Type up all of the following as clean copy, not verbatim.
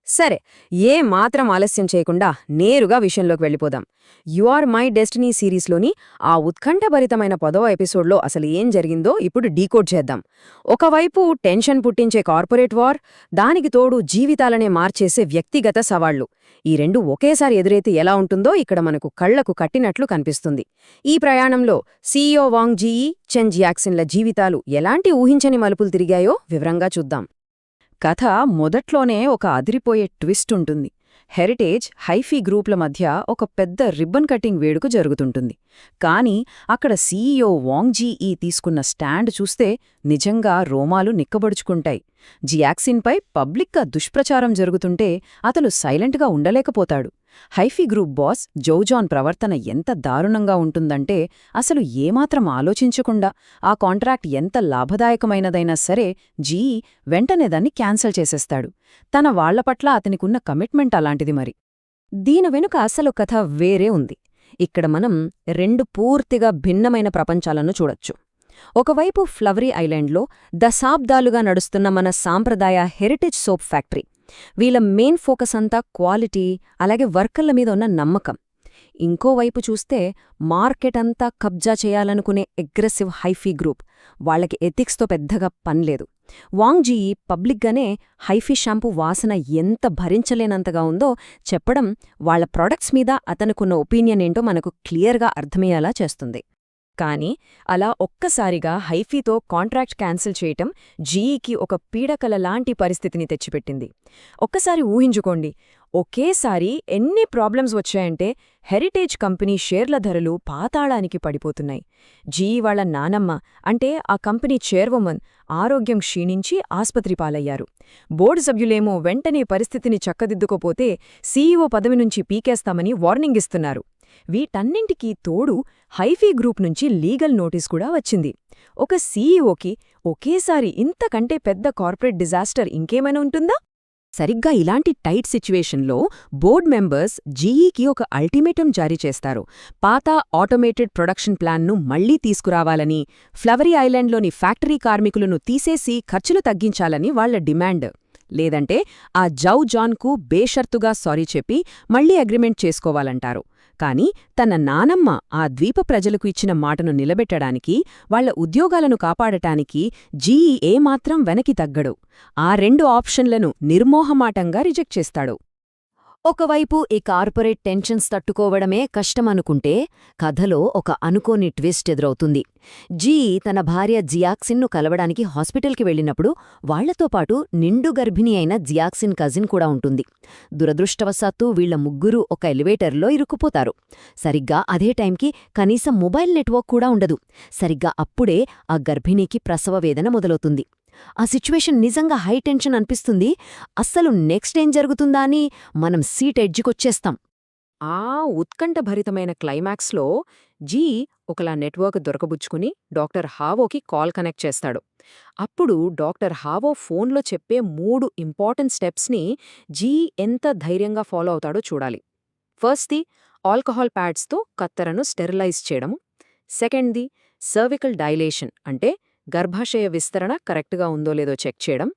సరే, ఏ మాత్రం ఆలస్యం చేయకుండా నేరుగా విషయంలోకి వెళ్ళిపోదాం. యు ఆర్ మై డెస్టినీ సిరీస్లోని ఆ ఉత్కంఠభరితమైన 10వ ఎపిసోడ్లో అసలు ఏం జరిగిందో ఇప్పుడు డీకోడ్ చేద్దాం. ఒకవైపు టెన్షన్ పుట్టించే కార్పొరేట్ వార్, దానికి తోడు జీవితాలనే మార్చేసే వ్యక్తిగత సవాళ్లు. ఈ రెండు ఒకేసారి ఎదురైతే ఎలా ఉంటుందో ఇక్కడ మనకు కళ్లకు కట్టినట్లు కనిపిస్తుంది. ఈ ప్రయాణంలో సీఈఓ వాంగ్ జీఈ, చెన్ జియాక్సిన్ల జీవితాలు ఎలాంటి ఊహించని మలుపులు తిరిగాయో వివరంగా చూద్దాం. కథ మొదట్లోనే ఒక అదిరిపోయే ట్విస్ట్ ఉంటుంది. హెరిటేజ్, హైఫీ గ్రూప్ల మధ్య ఒక పెద్ద రిబ్బన్ కటింగ్ వేడుక జరుగుతుంటుంది. కానీ అక్కడ సీఈఓ వాంగ్ జీఈ తీసుకున్న స్టాండ్ చూస్తే నిజంగా రోమాలు నిక్కబడుచుకుంటాయి. జియాక్సిన్పై పబ్లిక్గా దుష్ప్రచారం జరుగుతుంటే అతను సైలెంట్గా ఉండలేకపోతాడు. హైఫీ గ్రూప్ బాస్ జౌజాన్ ప్రవర్తన ఎంత దారుణంగా ఉంటుందంటే అసలు ఏమాత్రం ఆలోచించకుండా ఆ కాంట్రాక్ట్ ఎంత లాభదాయకమైనదైనా సరే జీఈ వెంటనే దాన్ని క్యాన్సల్ చేసేస్తాడు. తన వాళ్లపట్ల అతనికున్న కమిట్మెంట్ అలాంటిది మరి. దీని వెనుక అసలు కథ వేరే ఉంది. ఇక్కడ మనం రెండు పూర్తిగా భిన్నమైన ప్రపంచాలను చూడొచ్చు. ఒకవైపు ఫ్లవరీ ఐలాండ్లో దశాబ్దాలుగా నడుస్తున్న మన సాంప్రదాయ హెరిటేజ్ సోప్ ఫ్యాక్టరీ. వీళ్ళ మెయిన్ ఫోకస్ అంతా క్వాలిటీ, అలాగే వర్కర్ల మీద ఉన్న నమ్మకం. ఇంకోవైపు చూస్తే మార్కెట్ అంతా కబ్జా చేయాలనుకునే అగ్రెసివ్ హైఫీ గ్రూప్. వాళ్లకి ఎథిక్స్తో పెద్దగా పనిలేదు. వాంగ్ జీఈ పబ్లిక్గానే హైఫీ షాంపూ వాసన ఎంత భరించలేనంతగా ఉందో చెప్పడం వాళ్ల ప్రొడక్ట్స్ మీద అతనుకున్న ఒపీనియన్ ఏంటో మనకు క్లియర్గా అర్థమయ్యేలా చేస్తుంది. కానీ అలా ఒక్కసారిగా హైఫీతో కాంట్రాక్ట్ క్యాన్సిల్ చేయటం జీఈకి ఒక పీడకలలాంటి పరిస్థితిని తెచ్చిపెట్టింది. ఒక్కసారి ఊహించుకోండి, ఒకేసారి ఎన్ని ప్రాబ్లమ్స్ వచ్చాయంటే హెరిటేజ్ కంపెనీ షేర్ల ధరలు పాతాళానికి పడిపోతున్నాయి. జీఈ వాళ్ల నానమ్మ, అంటే ఆ కంపెనీ చైర్వుమన్, ఆరోగ్యం క్షీణించి ఆస్పత్రి పాలయ్యారు. బోర్డు సభ్యులేమో వెంటనే పరిస్థితిని చక్కదిద్దుకోపోతే సీఈఓ పదవి నుంచి పీకేస్తామని వార్నింగ్ ఇస్తున్నారు. వీటన్నింటికీ తోడు హైఫీ గ్రూప్ నుంచి లీగల్ నోటీస్ కూడా వచ్చింది. ఒక సీఈఓకి ఒకేసారి ఇంతకంటే పెద్ద కార్పొరేట్ డిజాస్టర్ ఇంకేమైనా ఉంటుందా? సరిగ్గా ఇలాంటి టైట్ సిచ్యువేషన్లో బోర్డ్ మెంబర్స్ జీఈకి ఒక అల్టిమేటం జారీ చేస్తారు. పాత ఆటోమేటెడ్ ప్రొడక్షన్ ప్లాన్ను మళ్లీ తీసుకురావాలని, ఫ్లవరీ ఐలాండ్లోని ఫ్యాక్టరీ కార్మికులను తీసేసి ఖర్చులు తగ్గించాలని వాళ్ల డిమాండ్. లేదంటే ఆ జౌ జాన్కు బేషరతుగా సారీ చెప్పి మళ్లీ అగ్రిమెంట్ చేసుకోవాలంటారు. కాని తన నానమ్మ ఆ ద్వీప ప్రజలకు ఇచ్చిన మాటను నిలబెట్టడానికి, వాళ్ల ఉద్యోగాలను కాపాడటానికి జీఈ ఏమాత్రం వెనక్కి తగ్గడు. ఆ రెండు ఆప్షన్లను నిర్మోహమాటంగా రిజెక్ట్ చేస్తాడు. ఒకవైపు ఈ కార్పొరేట్ టెన్షన్స్ తట్టుకోవడమే కష్టమనుకుంటే కథలో ఒక అనుకోని ట్విస్ట్ ఎదురవుతుంది. జీఈ తన భార్య జియాక్సిన్ను కలవడానికి హాస్పిటల్కి వెళ్ళినప్పుడు వాళ్లతో పాటు నిండు గర్భిణి అయిన జియాక్సిన్ కజిన్ కూడా ఉంటుంది. దురదృష్టవశాత్తు వీళ్ల ముగ్గురూ ఒక ఎలివేటర్లో ఇరుక్కుపోతారు. సరిగ్గా అదే టైంకి కనీసం మొబైల్ నెట్వర్క్ కూడా ఉండదు. సరిగ్గా అప్పుడే ఆ గర్భిణీకి ప్రసవ వేదన మొదలవుతుంది. ఆ సిచ్యువేషన్ నిజంగా హై టెన్షన్ అనిపిస్తుంది. అస్సలు నెక్స్ట్ ఏం జరుగుతుందా అని మనం సీట్ ఎడ్జికొచ్చేస్తాం. ఆ ఉత్కంఠభరితమైన క్లైమాక్స్లో జీఈ ఒకలా నెట్వర్క్ దొరకబుచ్చుకుని డాక్టర్ హావోకి కాల్ కనెక్ట్ చేస్తాడు. అప్పుడు డాక్టర్ హావో ఫోన్లో చెప్పే 3 ఇంపార్టెంట్ స్టెప్స్ని జీఈ ఎంత ధైర్యంగా ఫాలో అవుతాడో చూడాలి. ఫస్ట్ది ఆల్కహాల్ ప్యాడ్స్తో కత్తెరను స్టెరిలైజ్ చేయడము. సెకండ్ది సర్వికల్ డైలేషన్, అంటే గర్భాశయ విస్తరణ కరెక్ట్గా ఉందో లేదో చెక్ చేయడం.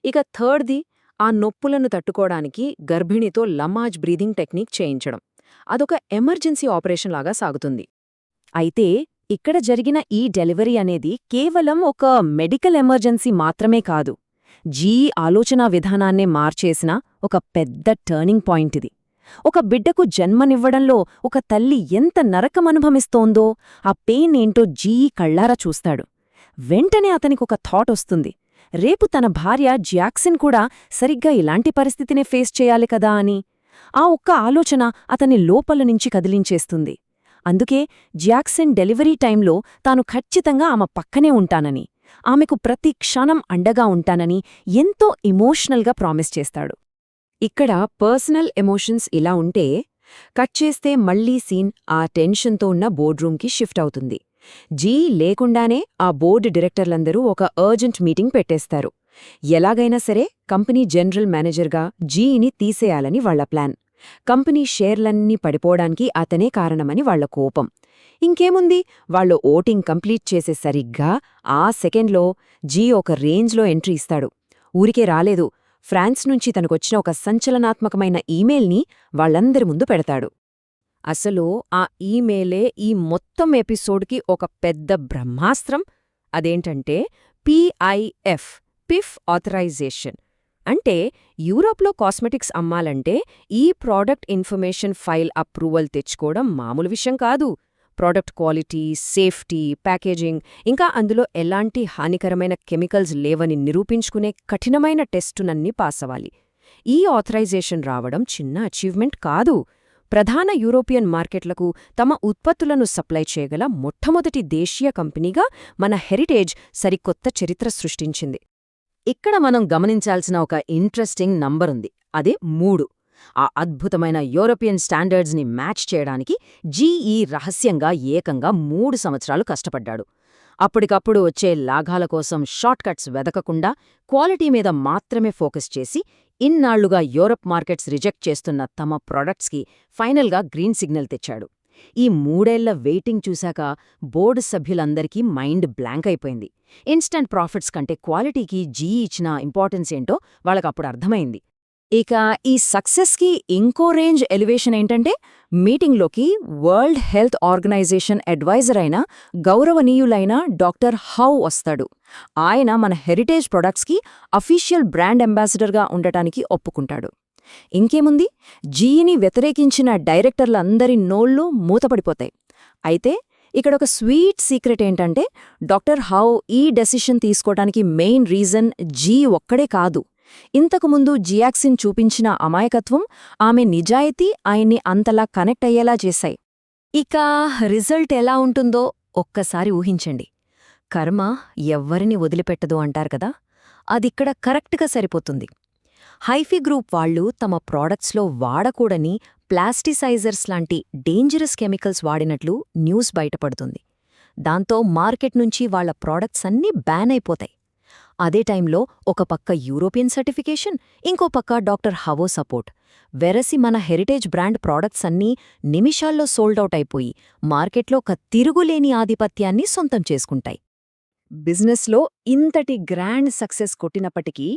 ఇక థర్డ్ది ఆ నొప్పులను తట్టుకోవడానికి గర్భిణితో లమాజ్ బ్రీదింగ్ టెక్నిక్ చేయించడం. అదొక ఎమర్జెన్సీ ఆపరేషన్ లాగా సాగుతుంది. అయితే ఇక్కడ జరిగిన ఈ డెలివరీ అనేది కేవలం ఒక మెడికల్ ఎమర్జెన్సీ మాత్రమే కాదు. జీఈ ఆలోచనా విధానాన్నే మార్చేసిన ఒక పెద్ద టర్నింగ్ పాయింట్ ఇది. ఒక బిడ్డకు జన్మనివ్వడంలో ఒక తల్లి ఎంత నరకమనుభవిస్తోందో ఆ పెయిన్ ఏంటో జీఈ కళ్లారా చూస్తాడు. వెంటనే అతనికొక థాట్ వస్తుంది. రేపు తన భార్య జియాక్సిన్ కూడా సరిగ్గా ఇలాంటి పరిస్థితినే ఫేస్ చేయాలి కదా అని. ఆ ఒక్క ఆలోచన అతన్ని లోపల నుంచి కదిలించేస్తుంది. అందుకే జియాక్సిన్ డెలివరీ టైంలో తాను ఖచ్చితంగా ఆమె పక్కనే ఉంటానని, ఆమెకు ప్రతి క్షణం అండగా ఉంటానని ఎంతో ఎమోషనల్గా ప్రామిస్ చేస్తాడు. ఇక్కడ పర్సనల్ ఎమోషన్స్ ఇలా ఉంటే, కట్ చేస్తే మళ్లీ సీన్ ఆ టెన్షన్తో ఉన్న బోర్డ్రూమ్కి షిఫ్ట్ అవుతుంది. జీఈ లేకుండానే ఆ బోర్డు డైరెక్టర్లందరూ ఒక అర్జెంట్ మీటింగ్ పెట్టేస్తారు. ఎలాగైనా సరే కంపెనీ జనరల్ మేనేజర్గా జీఈని తీసేయాలని వాళ్ల ప్లాన్. కంపెనీ షేర్లన్నీ పడిపోవడానికి అతనే కారణమని వాళ్ల కోపం. ఇంకేముంది, వాళ్లు ఓటింగ్ కంప్లీట్ చేసే సరిగ్గా ఆ సెకండ్లో జీఈ ఒక రేంజ్లో ఎంట్రీ ఇస్తాడు. ఊరికే రాలేదు, ఫ్రాన్స్ నుంచి తనకొచ్చిన ఒక సంచలనాత్మకమైన ఈమెయిల్ని వాళ్ళందరి ముందు పెడతాడు. అసలు ఆ ఈమెయిలే ఈ మొత్తం ఎపిసోడ్కి ఒక పెద్ద బ్రహ్మాస్త్రం. అదేంటంటే పిఐఎఫ్ పిఫ్ ఆథరైజేషన్. అంటే యూరోప్లో కాస్మెటిక్స్ అమ్మాలంటే ఈ ప్రోడక్ట్ ఇన్ఫర్మేషన్ ఫైల్ అప్రూవల్ తెచ్చుకోవడం మామూలు విషయం కాదు. ప్రోడక్ట్ క్వాలిటీ, సేఫ్టీ, ప్యాకేజింగ్, ఇంకా అందులో ఎలాంటి హానికరమైన కెమికల్స్ లేవని నిరూపించుకునే కఠినమైన టెస్టునన్నీ పాసవ్వాలి. ఈ ఆథరైజేషన్ రావడం చిన్న అచీవ్మెంట్ కాదు. ప్రధాన యూరోపియన్ మార్కెట్లకు తమ ఉత్పత్తులను సప్లై చేయగల మొట్టమొదటి దేశీయ కంపెనీగా మన హెరిటేజ్ సరికొత్త చరిత్ర సృష్టించింది. ఇక్కడ మనం గమనించాల్సిన ఒక ఇంట్రెస్టింగ్ నంబరుంది. అదే 3. ఆ అద్భుతమైన యూరోపియన్ స్టాండర్డ్స్ని మ్యాచ్ చేయడానికి జీఈ రహస్యంగా ఏకంగా 3 సంవత్సరాలు కష్టపడ్డాడు. అప్పటికప్పుడు వచ్చే లాభాల కోసం షార్ట్ కట్స్ వెదకకుండా క్వాలిటీ మీద మాత్రమే ఫోకస్ చేసి ఇన్నాళ్లుగా యూరప్ మార్కెట్స్ రిజెక్ట్ చేస్తున్న తమ ప్రొడక్ట్స్కి ఫైనల్గా గ్రీన్ సిగ్నల్ తెచ్చాడు. ఈ 3 ఏళ్ల వెయిటింగ్ చూశాక బోర్డు సభ్యులందరికీ మైండ్ బ్లాంక్ అయిపోయింది. ఇన్స్టంట్ ప్రాఫిట్స్ కంటే క్వాలిటీకి జీఈ ఇచ్చిన ఇంపార్టెన్స్ ఏంటో వాళ్ళకప్పుడు అర్థమైంది. ఇక ఈ సక్సెస్కి ఇంకో రేంజ్ ఎలివేషన్ ఏంటంటే మీటింగ్లోకి వరల్డ్ హెల్త్ ఆర్గనైజేషన్ అడ్వైజర్ అయిన గౌరవనీయులైన డాక్టర్ హౌ వస్తాడు. ఆయన మన హెరిటేజ్ ప్రొడక్ట్స్కి అఫీషియల్ బ్రాండ్ అంబాసిడర్గా ఉండటానికి ఒప్పుకుంటాడు. ఇంకేముంది, జీఈని వ్యతిరేకించిన డైరెక్టర్లందరి నోళ్లు మూతపడిపోతాయి. అయితే ఇక్కడొక స్వీట్ సీక్రెట్ ఏంటంటే డాక్టర్ హౌ ఈ డెసిషన్ తీసుకోవడానికి మెయిన్ రీజన్ జీ ఒక్కడే కాదు. ఇంతకుముందు జియాక్సిన్ చూపించిన అమాయకత్వం, ఆమె నిజాయితీ ఆయన్ని అంతలా కనెక్ట్ అయ్యేలా చేశాయి. ఇక రిజల్ట్ ఎలా ఉంటుందో ఒక్కసారి ఊహించండి. కర్మ ఎవ్వరిని వదిలిపెట్టదు అంటారు కదా, అదిక్కడ కరెక్ట్గా సరిపోతుంది. హైఫీ గ్రూప్ వాళ్ళు తమ ప్రాడక్ట్స్లో వాడకూడని ప్లాస్టిసైజర్స్ లాంటి డేంజరస్ కెమికల్స్ వాడినట్లు న్యూస్ బయటపడుతుంది. దాంతో మార్కెట్ నుంచి వాళ్ల ప్రాడక్ట్స్ అన్నీ బ్యాన్ అయిపోతాయి. అదే టైంలో ఒక పక్క యూరోపియన్ సర్టిఫికేషన్, ఇంకో పక్క డాక్టర్ హవో సపోర్ట్. వెరసి మన హెరిటేజ్ బ్రాండ్ ప్రాడక్ట్స్ అన్నీ నిమిషాల్లో సోల్డౌట్ అయిపోయి మార్కెట్లో ఒక తిరుగులేని ఆధిపత్యాన్ని సొంతం చేసుకుంటాయి. బిజినెస్లో ఇంతటి గ్రాండ్ సక్సెస్ కొట్టినప్పటికీ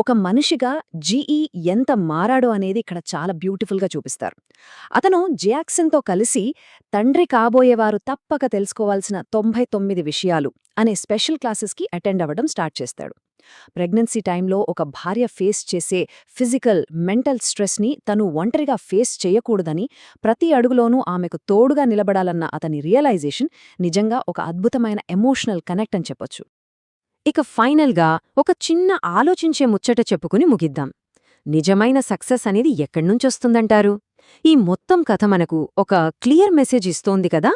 ఒక మనిషిగా జీఈ ఎంత మారాడో అనేది ఇక్కడ చాలా బ్యూటిఫుల్గా చూపిస్తారు. అతను జియాక్సన్తో కలిసి తండ్రి కాబోయేవారు తప్పక తెలుసుకోవాల్సిన 99 విషయాలు అనే స్పెషల్ క్లాసెస్కి అటెండ్ అవ్వడం స్టార్ట్ చేస్తాడు. ప్రెగ్నెన్సీ టైంలో ఒక భార్య ఫేస్ చేసే ఫిజికల్, మెంటల్ స్ట్రెస్ని తను ఒంటరిగా ఫేస్ చేయకూడదని, ప్రతి అడుగులోనూ ఆమెకు తోడుగా నిలబడాలన్న అతని రియలైజేషన్ నిజంగా ఒక అద్భుతమైన ఎమోషనల్ కనెక్ట్ అని చెప్పొచ్చు. ఇక ఫైనల్గా ఒక చిన్న ఆలోచించే ముచ్చట చెప్పుకుని ముగిద్దాం. నిజమైన సక్సెస్ అనేది ఎక్కడ్నుంచొస్తుందంటారు? ఈ మొత్తం కథ మనకు ఒక క్లియర్ మెసేజ్ ఇస్తోంది కదా.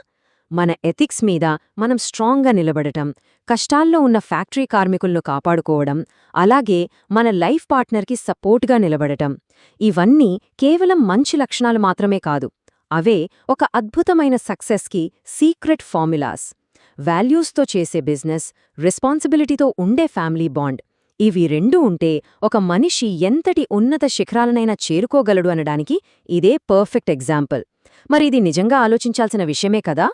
మన ఎథిక్స్ మీద మనం స్ట్రాంగ్గా నిలబడటం, కష్టాల్లో ఉన్న ఫ్యాక్టరీ కార్మికులను కాపాడుకోవడం, అలాగే మన లైఫ్ పార్ట్నర్కి సపోర్ట్గా నిలబడటం, ఇవన్నీ కేవలం మంచి లక్షణాలు మాత్రమే కాదు, అవే ఒక అద్భుతమైన సక్సెస్కి సీక్రెట్ ఫార్ములాస్. వాల్యూస్తో చేసే బిజినెస్, రెస్పాన్సిబిలిటీతో ఉండే ఫ్యామిలీ బాండ్, ఇవి రెండూ ఉంటే ఒక మనిషి ఎంతటి ఉన్నత శిఖరాలనైనా చేరుకోగలడు అనడానికి ఇదే పర్ఫెక్ట్ ఎగ్జాంపుల్. మరి ఇది నిజంగా ఆలోచించాల్సిన విషయమే కదా.